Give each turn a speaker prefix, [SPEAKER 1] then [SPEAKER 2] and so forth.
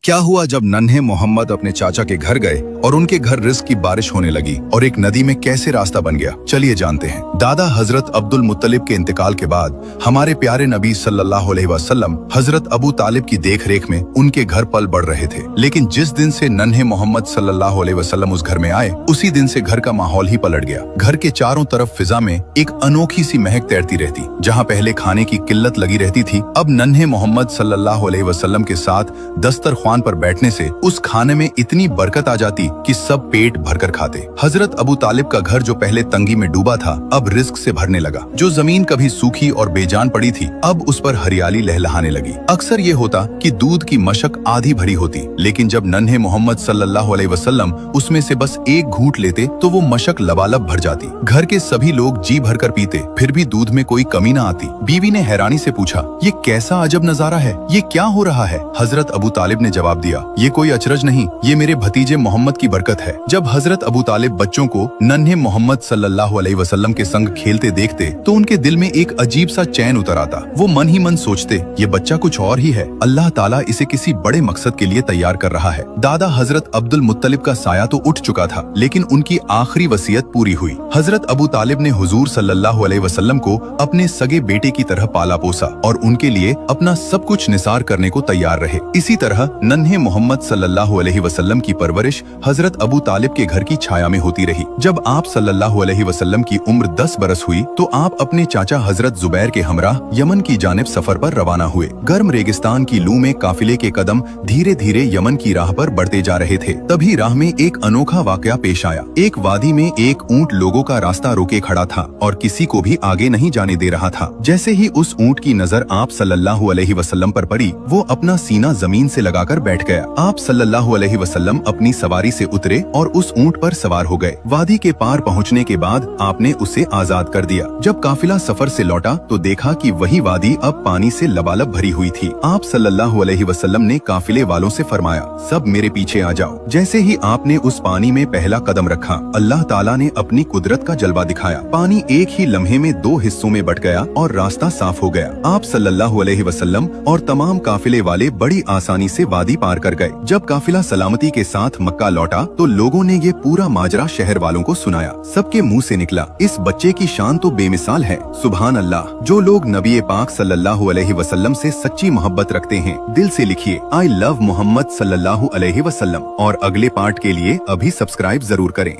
[SPEAKER 1] क्या हुआ जब नन्हे मोहम्मद अपने चाचा के घर गए और उनके घर रिस्क की बारिश होने लगी और एक नदी में कैसे रास्ता बन गया, चलिए जानते हैं। दादा हजरत अब्दुल मुत्तलिब के इंतकाल के बाद हमारे प्यारे नबी सल्लल्लाहु अलैहि वसल्लम हजरत अबू तालिब की देखरेख में उनके घर पल बढ़ रहे थे। लेकिन जिस दिन से नन्हे मोहम्मद सल्लल्लाहु अलैहि वसल्लम उस घर में आए, उसी दिन से घर का माहौल ही पलट गया। घर के चारों तरफ फिजा में एक अनोखी सी महक तैरती रहती। जहाँ पहले खाने की किल्लत लगी रहती थी, अब नन्हे मोहम्मद सल्लल्लाहु अलैहि वसल्लम के साथ दस्तरख्वान पर बैठने से उस खाने में इतनी बरकत आ जाती कि सब पेट भरकर खाते। हजरत अबू तालिब का घर जो पहले तंगी में डूबा था, अब रिस्क से भरने लगा। जो जमीन कभी सूखी और बेजान पड़ी थी, अब उस पर हरियाली लहलहाने लगी। अक्सर ये होता कि दूध की मशक आधी भरी होती, लेकिन जब नन्हे मोहम्मद सल्लल्लाहु अलैहि वसल्लम उसमें से बस एक घूंट लेते तो वो मशक लबालब भर जाती। घर के सभी लोग जी भरकर पीते, फिर भी दूध में कोई कमी न आती। बीवी ने हैरानी से पूछा, ये कैसा अजब नजारा है, ये क्या हो रहा है? हजरत अबू तालिब ने जवाब दिया, ये कोई अचरज नहीं, ये मेरे भतीजे मोहम्मद की बरकत है। जब हजरत अबू तालिब बच्चों को नन्हे मोहम्मद सल्लल्लाहु अलैहि वसल्लम के संग खेलते देखते तो उनके दिल में एक अजीब सा चैन उतर आता। वो मन ही मन सोचते, ये बच्चा कुछ और ही है, अल्लाह ताला इसे किसी बड़े मकसद के लिए तैयार कर रहा है। दादा हजरत अब्दुल मुत्तलिब का साया तो उठ चुका था, लेकिन उनकी आखिरी वसीयत पूरी हुई। हजरत अबू तालिब ने हुजूर सल्लल्लाहु अलैहि वसल्लम को अपने सगे बेटे की तरह पाला पोसा और उनके लिए अपना सब कुछ निसार करने को तैयार रहे। इसी तरह नन्हे मोहम्मद सल्लल्लाहु अलैहि वसल्लम की परवरिश हजरत अबू तालिब के घर की छाया में होती रही। जब आप सल्लल्लाहु अलैहि वसल्लम की उम्र 10 बरस हुई तो आप अपने चाचा हजरत जुबैर के हमराह यमन की जानिब सफर पर रवाना हुए। गर्म रेगिस्तान की लू में काफिले के कदम धीरे धीरे यमन की राह पर बढ़ते जा रहे थे। तभी राह में एक अनोखा वाकया पेश आया। एक वादी में एक ऊंट लोगों का रास्ता रोके खड़ा था और किसी को भी आगे नहीं जाने दे रहा था। जैसे ही उस ऊंट की नजर आप सल्लल्लाहु अलैहि वसल्लम पर पड़ी, वो अपना सीना जमीन से लगाकर बैठ गया। आप सल्लल्लाहु अलैहि वसल्लम अपनी सवारी से उतरे और उस ऊंट पर सवार हो गए। वादी के पार पहुंचने के बाद आपने उसे आजाद कर दिया। जब काफिला सफर से लौटा तो देखा कि वही वादी अब पानी से लबालब भरी हुई थी। आप सल्लल्लाहु अलैहि वसल्लम ने काफिले वालों से फरमाया, सब मेरे पीछे आ जाओ। जैसे ही आपने उस पानी में पहला कदम रखा, अल्लाह ताला ने अपनी कुदरत का जलवा दिखाया। पानी एक ही लम्हे में 2 हिस्सों में बट गया और रास्ता साफ हो गया। आप सल्लल्लाहु अलैहि वसल्लम और तमाम काफिले वाले बड़ी आसानी से वादी पार कर गए। जब काफिला सलामती के साथ मक्का लौटा तो लोगों ने ये पूरा माजरा शहर वालों को सुनाया। सबके मुंह से निकला, इस बच्चे की शान तो बेमिसाल है, सुभान अल्लाह। जो लोग नबी पाक सल्लल्लाहु अलैहि वसल्लम से सच्ची मोहब्बत रखते हैं, दिल से लिखिए, आई लव मोहम्मद सल्लल्लाहु अलैहि वसल्लम। और अगले पार्ट के लिए अभी सब्सक्राइब जरूर करें।